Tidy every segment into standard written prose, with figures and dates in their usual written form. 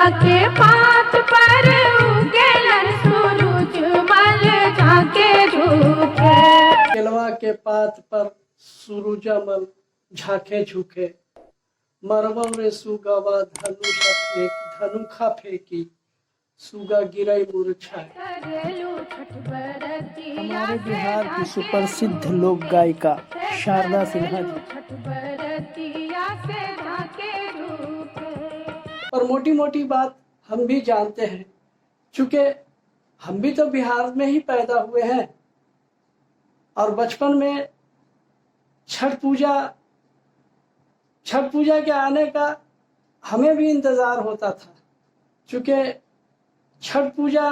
के पात पर उगेलन सूरज मल झाके झुके। केलवा के पात पर सूरजमल झाके झुके। मरवल रे सुगवा धनुखा फेंकी, सुगा गिरई मुरझाए। हमारे बिहार की सुप्रसिद्ध लोक गायिका शारदा सिन्हा जी। और मोटी मोटी बात हम भी जानते हैं, चूंकि हम भी तो बिहार में ही पैदा हुए हैं और बचपन में छठ पूजा के आने का हमें भी इंतज़ार होता था। चूँकि छठ पूजा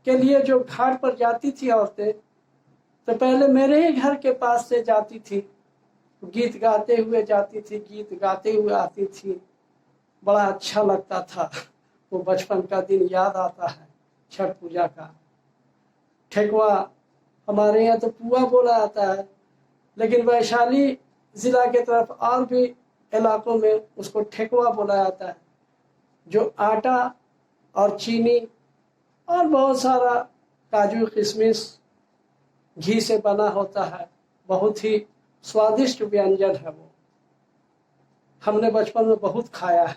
के लिए जो घाट पर जाती थी औरतें, तो पहले मेरे ही घर के पास से जाती थी, गीत गाते हुए जाती थी, गीत गाते हुए आती थी। बड़ा अच्छा लगता था, वो बचपन का दिन याद आता है। छठ पूजा का ठेकुआ, हमारे यहाँ तो पुआ बोला जाता है, लेकिन वैशाली ज़िला के तरफ और भी इलाकों में उसको ठेकुआ बोला जाता है, जो आटा और चीनी और बहुत सारा काजू किशमिश घी से बना होता है। बहुत ही स्वादिष्ट व्यंजन है वो। हमने बचपन में बहुत खाया है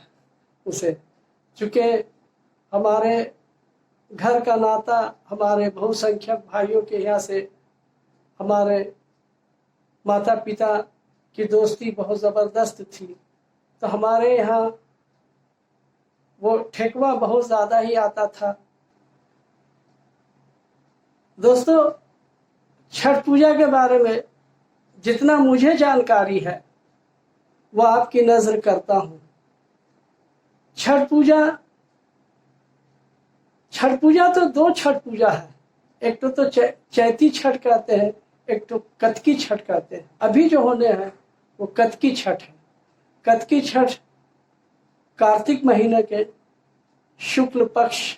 उसे, चूँकि हमारे घर का नाता हमारे बहुसंख्यक भाइयों के यहाँ से, हमारे माता पिता की दोस्ती बहुत ज़बरदस्त थी, तो हमारे यहाँ वो ठेकुआ बहुत ज़्यादा ही आता था। दोस्तों, छठ पूजा के बारे में जितना मुझे जानकारी है वो आपकी नज़र करता हूँ। छठ पूजा तो दो छठ पूजा है। एक तो चैती छठ कहते हैं, एक तो कतकी छठ कहते हैं। अभी जो होने हैं वो कतकी छठ है। कतकी छठ कार्तिक महीने के शुक्ल पक्ष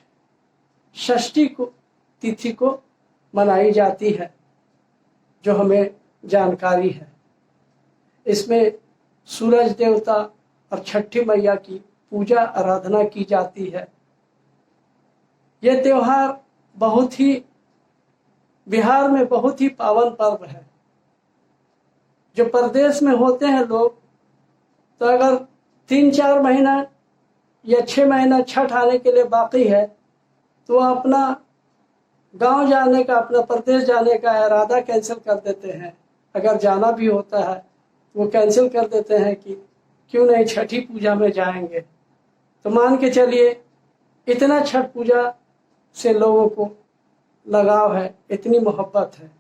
षष्ठी को तिथि को मनाई जाती है, जो हमें जानकारी है। इसमें सूरज देवता और छठी मैया की पूजा आराधना की जाती है। यह त्योहार बहुत ही बिहार में बहुत ही पावन पर्व है। जो प्रदेश में होते हैं लोग, तो अगर 3-4 महीना या 6 महीना छठ आने के लिए बाकी है, तो वह अपना गांव जाने का, अपना प्रदेश जाने का इरादा कैंसिल कर देते हैं। अगर जाना भी होता है तो वो कैंसिल कर देते हैं कि क्यों नहीं छठी पूजा में जाएंगे। तो मान के चलिए, इतना छठ पूजा से लोगों को लगाव है, इतनी मोहब्बत है।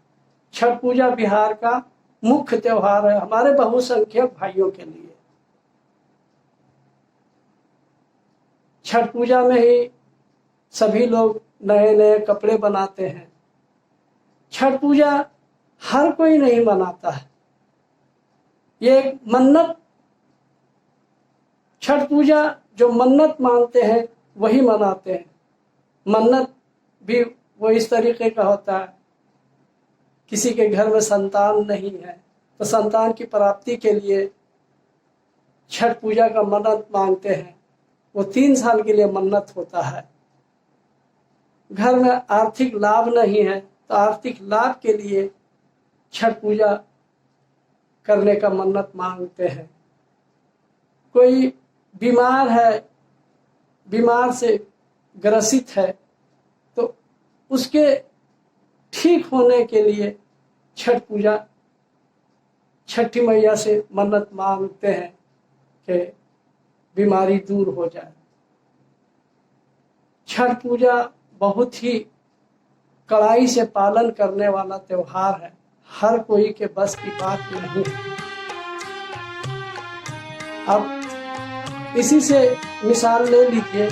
छठ पूजा बिहार का मुख्य त्योहार है हमारे बहुसंख्यक भाइयों के लिए। छठ पूजा में ही सभी लोग नए नए कपड़े बनाते हैं। छठ पूजा हर कोई नहीं मनाता है, ये एक मन्नत। छठ पूजा जो मन्नत मानते हैं वही मनाते हैं। मन्नत भी वो इस तरीके का होता है, किसी के घर में संतान नहीं है तो संतान की प्राप्ति के लिए छठ पूजा का मन्नत मांगते हैं। वो 3 साल के लिए मन्नत होता है। घर में आर्थिक लाभ नहीं है तो आर्थिक लाभ के लिए छठ पूजा करने का मन्नत मांगते हैं। कोई बीमार है, बीमार से ग्रसित है, तो उसके ठीक होने के लिए छठ पूजा छठी मैया से मन्नत मांगते हैं कि बीमारी दूर हो जाए। छठ पूजा बहुत ही कड़ाई से पालन करने वाला त्योहार है, हर कोई के बस की बात नहीं है। अब इसी से मिसाल ले लीजिए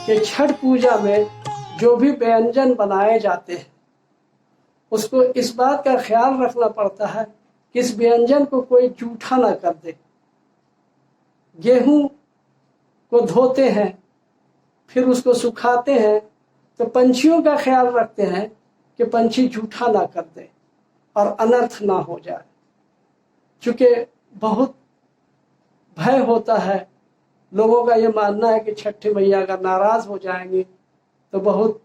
कि छठ पूजा में जो भी व्यंजन बनाए जाते हैं, उसको इस बात का ख्याल रखना पड़ता है कि इस व्यंजन को कोई जूठा ना कर दे। गेहूं को धोते हैं, फिर उसको सुखाते हैं, तो पंछियों का ख्याल रखते हैं कि पंछी जूठा ना कर दे और अनर्थ ना हो जाए। चूँकि बहुत भय होता है लोगों का ये मानना है कि छठी मैया अगर नाराज हो जाएंगी तो बहुत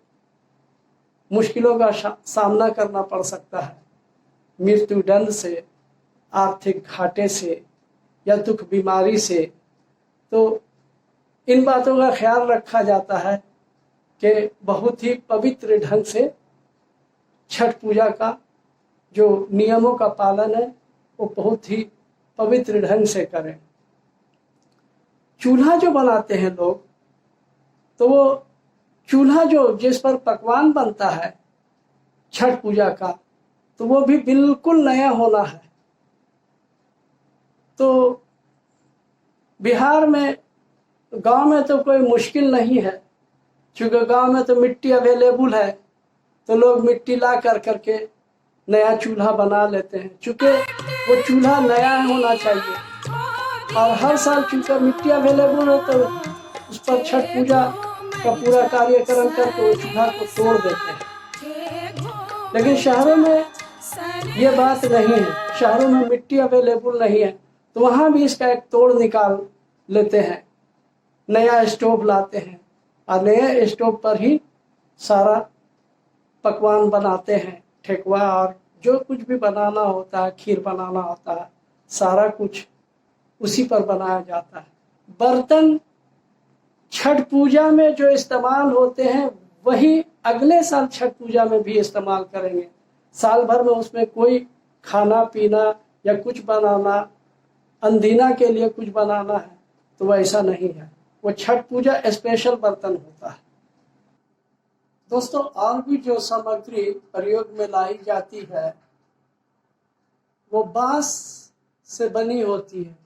मुश्किलों का सामना करना पड़ सकता है, मृत्यु दंड से, आर्थिक घाटे से या दुख बीमारी से। तो इन बातों का ख्याल रखा जाता है कि बहुत ही पवित्र ढंग से छठ पूजा का जो नियमों का पालन है वो बहुत ही पवित्र ढंग से करें। चूल्हा जो बनाते हैं लोग, तो वो चूल्हा जो जिस पर पकवान बनता है छठ पूजा का, तो वो भी बिल्कुल नया होना है। तो बिहार में, गांव में तो कोई मुश्किल नहीं है, क्योंकि गांव में तो मिट्टी अवेलेबल है, तो लोग मिट्टी ला कर करके नया चूल्हा बना लेते हैं। चूँकि वो चूल्हा नया होना चाहिए और हर साल चूँकि मिट्टी अवेलेबल है तो उस पर छठ पूजा का पूरा कार्यक्रम करके वो चूल्हा को तोड़ देते हैं। लेकिन शहरों में ये बात नहीं है, शहरों में मिट्टी अवेलेबल नहीं है, तो वहाँ भी इसका एक तोड़ निकाल लेते हैं, नया स्टोव लाते हैं और नए स्टोव पर ही सारा पकवान बनाते हैं। ठेकुआ और जो कुछ भी बनाना होता है, खीर बनाना होता है, सारा कुछ उसी पर बनाया जाता है। बर्तन छठ पूजा में जो इस्तेमाल होते हैं वही अगले साल छठ पूजा में भी इस्तेमाल करेंगे। साल भर में उसमें कोई खाना पीना या कुछ बनाना, अंदीना के लिए कुछ बनाना है तो वैसा नहीं है, वो छठ पूजा स्पेशल बर्तन होता है। दोस्तों, और भी जो सामग्री प्रयोग में लाई जाती है वो बांस से बनी होती है,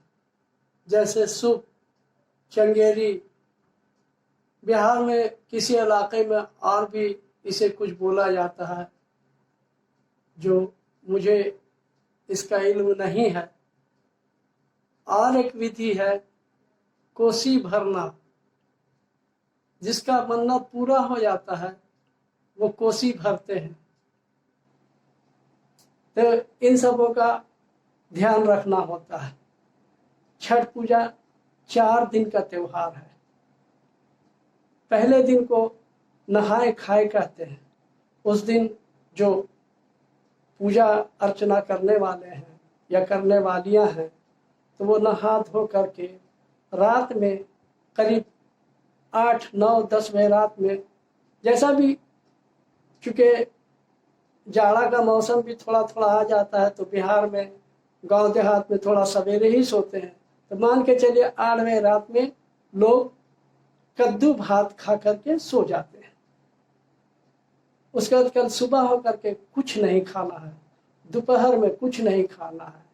जैसे सूप, चंगेरी। बिहार में किसी इलाके में और भी इसे कुछ बोला जाता है जो मुझे इसका इल्म नहीं है। और एक विधि है कोसी भरना, जिसका मन्नत पूरा हो जाता है वो कोसी भरते हैं। तो इन सबों का ध्यान रखना होता है। छठ पूजा 4 दिन का त्योहार है। पहले दिन को नहाए खाए कहते हैं। उस दिन जो पूजा अर्चना करने वाले हैं या करने वालियां हैं तो वो नहा धो करके रात में करीब 8, 9, 10 बजे रात में, जैसा भी, चूँकि जाड़ा का मौसम भी थोड़ा थोड़ा आ जाता है तो बिहार में गांव देहात में थोड़ा सवेरे ही सोते हैं, तो मान के चलिए 8 बजे रात में लोग कद्दू भात खा करके सो जाते हैं। उसके बाद कल सुबह हो करके कुछ नहीं खाना है, दोपहर में कुछ नहीं खाना है,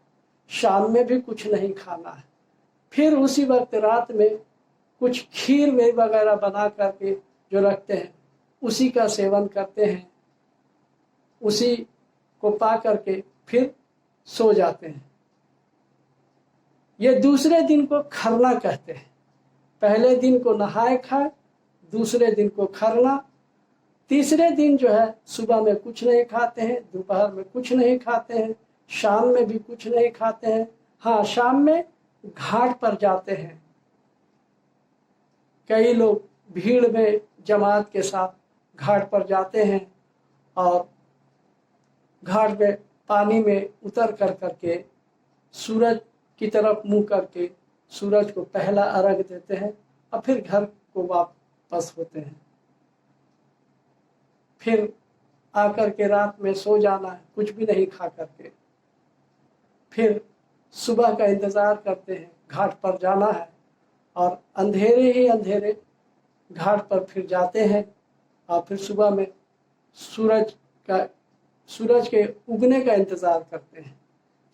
शाम में भी कुछ नहीं खाना है। फिर उसी वक्त रात में कुछ खीर में वगैरह बना करके जो रखते हैं उसी का सेवन करते हैं, उसी को पा करके फिर सो जाते हैं। ये दूसरे दिन को खरना कहते हैं। पहले दिन को नहाए खाए, दूसरे दिन को खरना, तीसरे दिन जो है सुबह में कुछ नहीं खाते हैं, दोपहर में कुछ नहीं खाते हैं, शाम में भी कुछ नहीं खाते हैं। हाँ, शाम में घाट पर जाते हैं। कई लोग भीड़ में जमात के साथ घाट पर जाते हैं और घाट में पानी में उतर कर करके सूरज की तरफ मुंह करके सूरज को पहला अर्घ देते हैं और फिर घर को वापस होते हैं। फिर आकर के रात में सो जाना है, कुछ भी नहीं खा करके। फिर सुबह का इंतज़ार करते हैं, घाट पर जाना है और अंधेरे ही अंधेरे घाट पर फिर जाते हैं और फिर सुबह में सूरज के उगने का इंतज़ार करते हैं।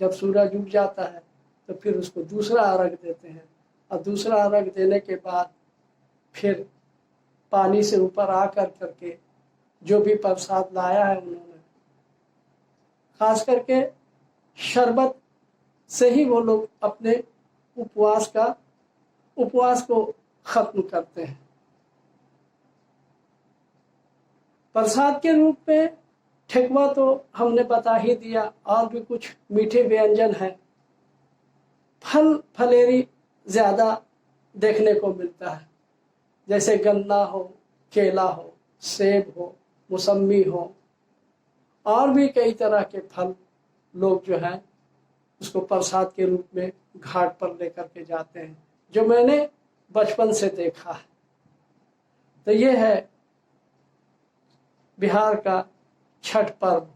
जब सूरज उग जाता है तो फिर उसको दूसरा अर्घ देते हैं और दूसरा अर्घ देने के बाद फिर पानी से ऊपर आ कर करके जो भी प्रसाद लाया है उन्होंने, खास करके शरबत से ही वो लोग अपने उपवास को खत्म करते हैं। प्रसाद के रूप में ठेकुआ तो हमने बता ही दिया, और भी कुछ मीठे व्यंजन हैं। फल फलेरी ज़्यादा देखने को मिलता है, जैसे गन्ना हो, केला हो, सेब हो, मौसम्मी हो, और भी कई तरह के फल लोग जो है उसको प्रसाद के रूप में घाट पर लेकर के जाते हैं, जो मैंने बचपन से देखा है। तो ये है बिहार का छठ पर्व।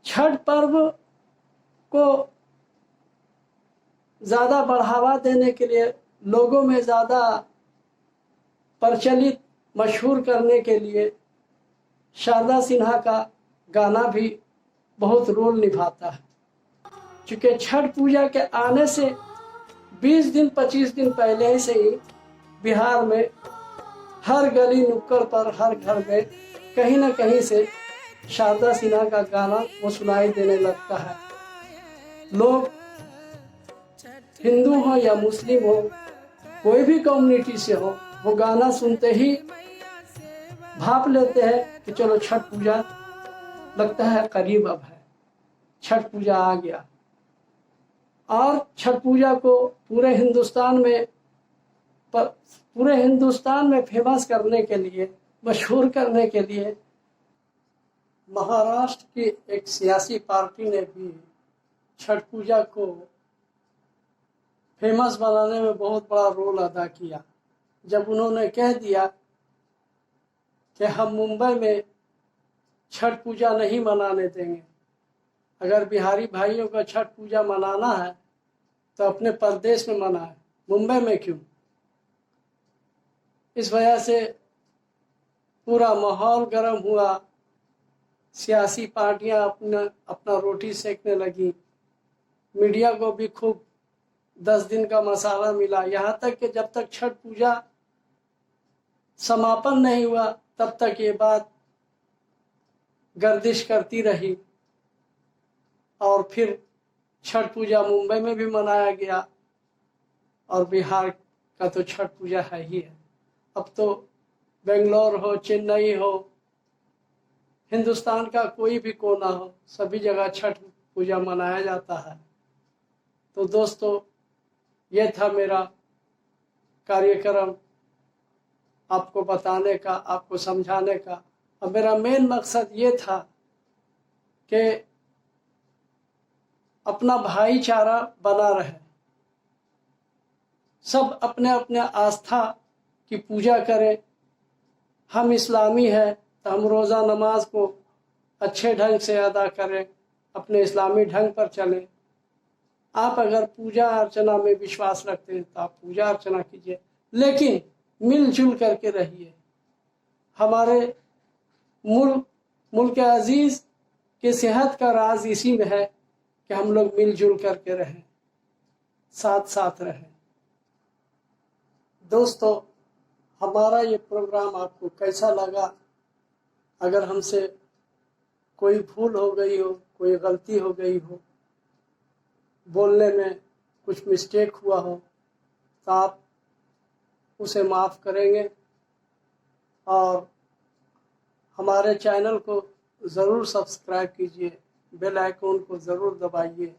छठ पर्व को ज़्यादा बढ़ावा देने के लिए, लोगों में ज़्यादा प्रचलित, मशहूर करने के लिए शारदा सिन्हा का गाना भी बहुत रोल निभाता है। क्योंकि छठ पूजा के आने से 20 दिन 25 दिन पहले से ही बिहार में हर गली नुक्कड़ पर, हर घर में कहीं ना कहीं से शारदा सिन्हा का गाना वो सुनाई देने लगता है। लोग हिंदू हो या मुस्लिम हो, कोई भी कम्युनिटी से हो, वो गाना सुनते ही भाप लेते हैं कि चलो छठ पूजा लगता है करीब अब है, छठ पूजा आ गया। और छठ पूजा को पूरे हिंदुस्तान में फेमस करने के लिए, मशहूर करने के लिए महाराष्ट्र की एक सियासी पार्टी ने भी छठ पूजा को फेमस बनाने में बहुत बड़ा रोल अदा किया। जब उन्होंने कह दिया कि हम मुंबई में छठ पूजा नहीं मनाने देंगे, अगर बिहारी भाइयों का छठ पूजा मनाना है तो अपने प्रदेश में मनाए, मुंबई में क्यों। इस वजह से पूरा माहौल गर्म हुआ, सियासी पार्टियां अपना रोटी सेकने लगी, मीडिया को भी खूब 10 दिन का मसाला मिला। यहाँ तक कि जब तक छठ पूजा समापन नहीं हुआ तब तक ये बात गर्दिश करती रही। और फिर छठ पूजा मुंबई में भी मनाया गया, और बिहार का तो छठ पूजा है ही है। अब तो बेंगलोर हो, चेन्नई हो, हिंदुस्तान का कोई भी कोना हो, सभी जगह छठ पूजा मनाया जाता है। तो दोस्तों, ये था मेरा कार्यक्रम, आपको बताने का, आपको समझाने का। अब मेरा मेन मकसद ये था कि अपना भाईचारा बना रहे, सब अपने अपने आस्था की पूजा करें। हम इस्लामी हैं तो हम रोज़ा नमाज को अच्छे ढंग से अदा करें, अपने इस्लामी ढंग पर चलें। आप अगर पूजा अर्चना में विश्वास रखते हैं तो आप पूजा अर्चना कीजिए, लेकिन मिलजुल करके रहिए। हमारे मुल्क अजीज के सेहत का राज इसी में है कि हम लोग मिलजुल करके रहें, साथ साथ रहें। दोस्तों, हमारा ये प्रोग्राम आपको कैसा लगा? अगर हमसे कोई भूल हो गई हो, कोई गलती हो गई हो, बोलने में कुछ मिस्टेक हुआ हो, तो आप उसे माफ़ करेंगे। और हमारे चैनल को ज़रूर सब्सक्राइब कीजिए, बेल आइकन को ज़रूर दबाइए।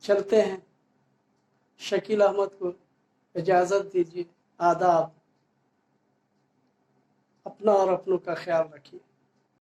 चलते हैं, शकील अहमद को इजाज़त दीजिए। आदाब। अपना और अपनों का ख्याल रखिए।